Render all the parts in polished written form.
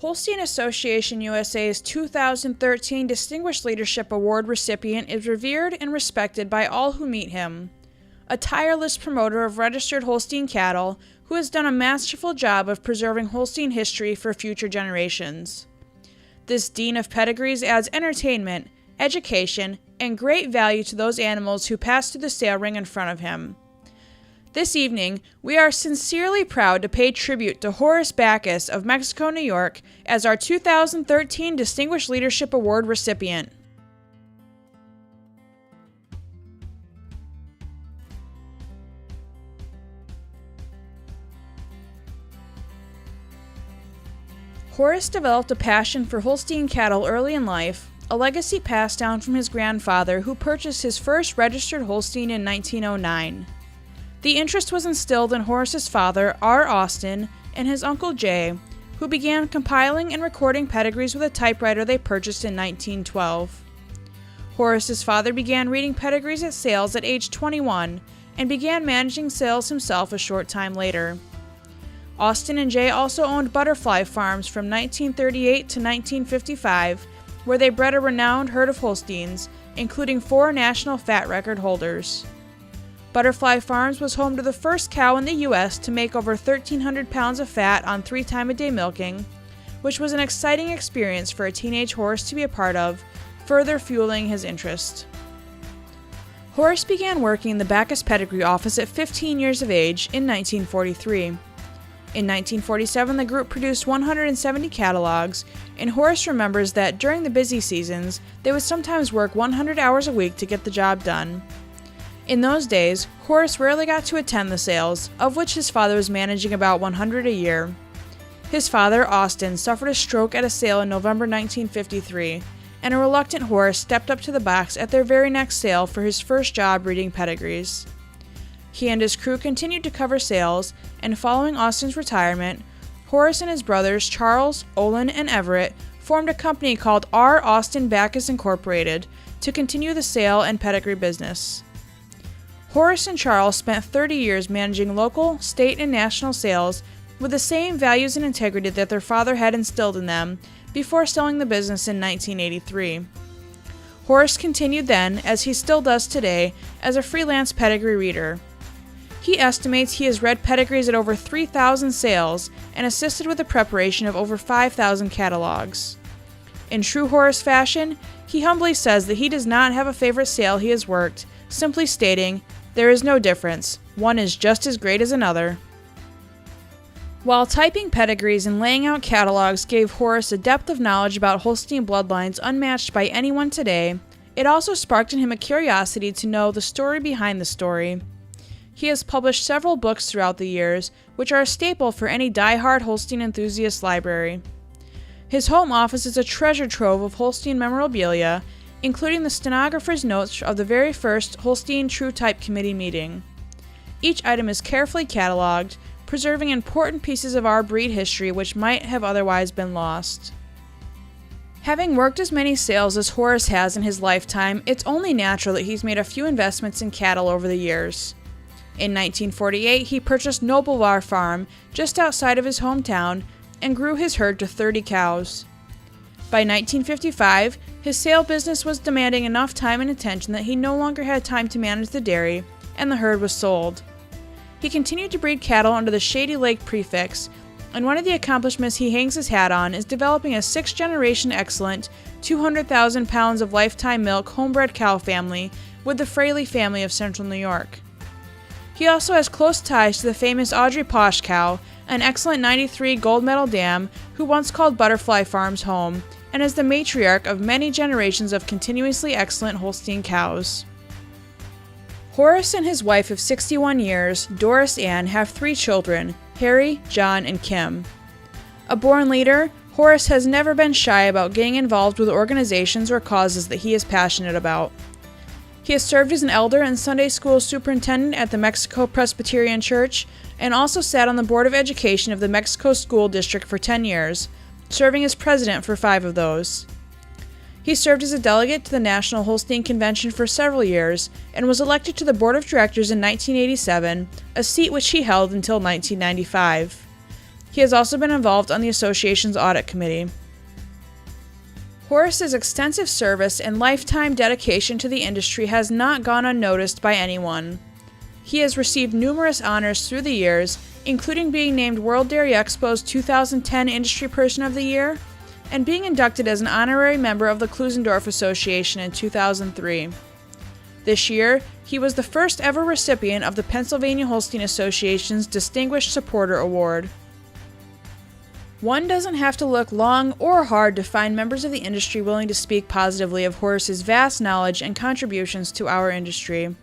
Holstein Association USA's 2013 Distinguished Leadership Award recipient is revered and respected by all who meet him. A tireless promoter of registered Holstein cattle who has done a masterful job of preserving Holstein history for future generations. This Dean of Pedigrees adds entertainment, education, and great value to those animals who pass through the sale ring in front of him. This evening, we are sincerely proud to pay tribute to Horace Backus of Mexico, New York, as our 2013 Distinguished Leadership Award recipient. Horace developed a passion for Holstein cattle early in life, a legacy passed down from his grandfather who purchased his first registered Holstein in 1909. The interest was instilled in Horace's father, R. Austin, and his uncle Jay, who began compiling and recording pedigrees with a typewriter they purchased in 1912. Horace's father began reading pedigrees at sales at age 21 and began managing sales himself a short time later. Austin and Jay also owned butterfly farms from 1938 to 1955, where they bred a renowned herd of Holsteins, including 4 national fat record holders. Butterfly Farms was home to the first cow in the U.S. to make over 1,300 pounds of fat on 3-time-a-day milking, which was an exciting experience for a teenage Horace to be a part of, further fueling his interest. Horace began working in the Backus Pedigree office at 15 years of age in 1943. In 1947, the group produced 170 catalogs, and Horace remembers that during the busy seasons, they would sometimes work 100 hours a week to get the job done. In those days, Horace rarely got to attend the sales, of which his father was managing about 100 a year. His father, Austin, suffered a stroke at a sale in November 1953, and a reluctant Horace stepped up to the box at their very next sale for his first job reading pedigrees. He and his crew continued to cover sales, and following Austin's retirement, Horace and his brothers Charles, Olin, and Everett formed a company called R. Austin Backus Incorporated to continue the sale and pedigree business. Horace and Charles spent 30 years managing local, state, and national sales with the same values and integrity that their father had instilled in them before selling the business in 1983. Horace continued then, as he still does today, as a freelance pedigree reader. He estimates he has read pedigrees at over 3,000 sales and assisted with the preparation of over 5,000 catalogs. In true Horace fashion, he humbly says that he does not have a favorite sale he has worked, simply stating, "There is no difference. One is just as great as another." While typing pedigrees and laying out catalogs gave Horace a depth of knowledge about Holstein bloodlines unmatched by anyone today, it also sparked in him a curiosity to know the story behind the story. He has published several books throughout the years, which are a staple for any die-hard Holstein enthusiast library. His home office is a treasure trove of Holstein memorabilia, including the stenographer's notes of the very first Holstein True Type Committee meeting. Each item is carefully cataloged, preserving important pieces of our breed history which might have otherwise been lost. Having worked as many sales as Horace has in his lifetime, it's only natural that he's made a few investments in cattle over the years. In 1948, he purchased Noblevar Farm just outside of his hometown and grew his herd to 30 cows. By 1955, his sale business was demanding enough time and attention that he no longer had time to manage the dairy, and the herd was sold. He continued to breed cattle under the Shady Lake prefix, and one of the accomplishments he hangs his hat on is developing a 6th-generation excellent, 200,000 pounds of lifetime milk homebred cow family with the Fraley family of Central New York. He also has close ties to the famous Audrey Posh cow, an excellent '93 gold medal dam who once called Butterfly Farms home, and is the matriarch of many generations of continuously excellent Holstein cows. Horace and his wife of 61 years, Doris Ann, have 3 children, Harry, John, and Kim. A born leader, Horace has never been shy about getting involved with organizations or causes that he is passionate about. He has served as an elder and Sunday school superintendent at the Mexico Presbyterian Church, and also sat on the Board of Education of the Mexico School District for 10 years, serving as president for 5 of those. He served as a delegate to the National Holstein Convention for several years, and was elected to the Board of Directors in 1987, a seat which he held until 1995. He has also been involved on the association's audit committee. Horace's extensive service and lifetime dedication to the industry has not gone unnoticed by anyone. He has received numerous honors through the years, including being named World Dairy Expo's 2010 Industry Person of the Year and being inducted as an honorary member of the Klusendorf Association in 2003. This year, he was the first ever recipient of the Pennsylvania Holstein Association's Distinguished Supporter Award. One doesn't have to look long or hard to find members of the industry willing to speak positively of Horace's vast knowledge and contributions to our industry.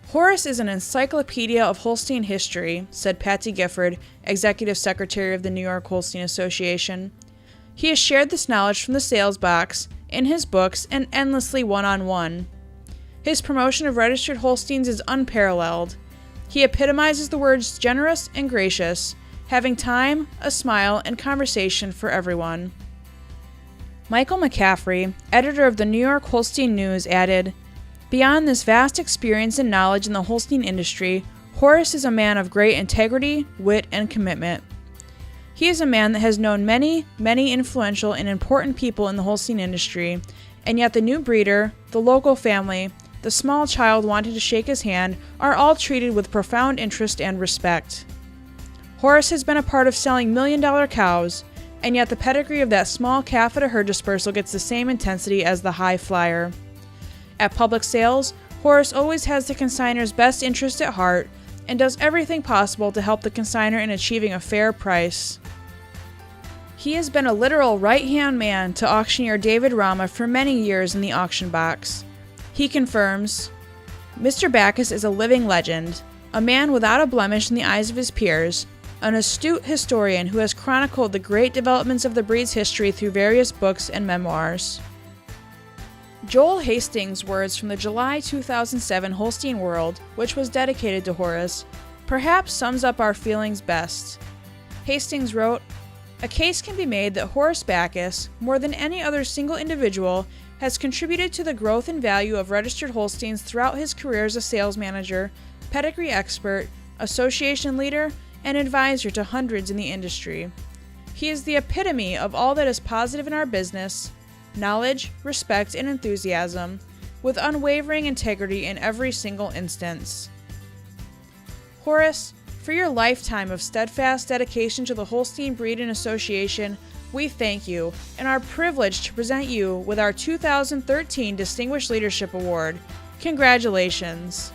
Horace is an encyclopedia of Holstein history, said Patsy Gifford, Executive Secretary of the New York Holstein Association. He has shared this knowledge from the sales box, in his books, and endlessly one-on-one. His promotion of registered Holsteins is unparalleled. He epitomizes the words generous and gracious, having time, a smile, and conversation for everyone. Michael McCaffrey, editor of the New York Holstein News, added, "Beyond this vast experience and knowledge in the Holstein industry, Horace is a man of great integrity, wit, and commitment. He is a man that has known many, many influential and important people in the Holstein industry, and yet the new breeder, the local family, the small child wanting to shake his hand are all treated with profound interest and respect. Horace has been a part of selling million-dollar cows, and yet the pedigree of that small calf at a herd dispersal gets the same intensity as the high flyer. At public sales, Horace always has the consignor's best interest at heart and does everything possible to help the consignor in achieving a fair price. He has been a literal right-hand man to auctioneer David Rama for many years in the auction box. He confirms, Mr. Backus is a living legend, a man without a blemish in the eyes of his peers, an astute historian who has chronicled the great developments of the breed's history through various books and memoirs." Joel Hastings' words from the July 2007 Holstein World, which was dedicated to Horace, perhaps sums up our feelings best. Hastings wrote, "A case can be made that Horace Backus, more than any other single individual, has contributed to the growth and value of registered Holsteins throughout his career as a sales manager, pedigree expert, association leader, and advisor to hundreds in the industry. He is the epitome of all that is positive in our business, knowledge, respect, and enthusiasm, with unwavering integrity in every single instance. Horace, for your lifetime of steadfast dedication to the Holstein Breed and Association, we thank you and are privileged to present you with our 2013 Distinguished Leadership Award. Congratulations."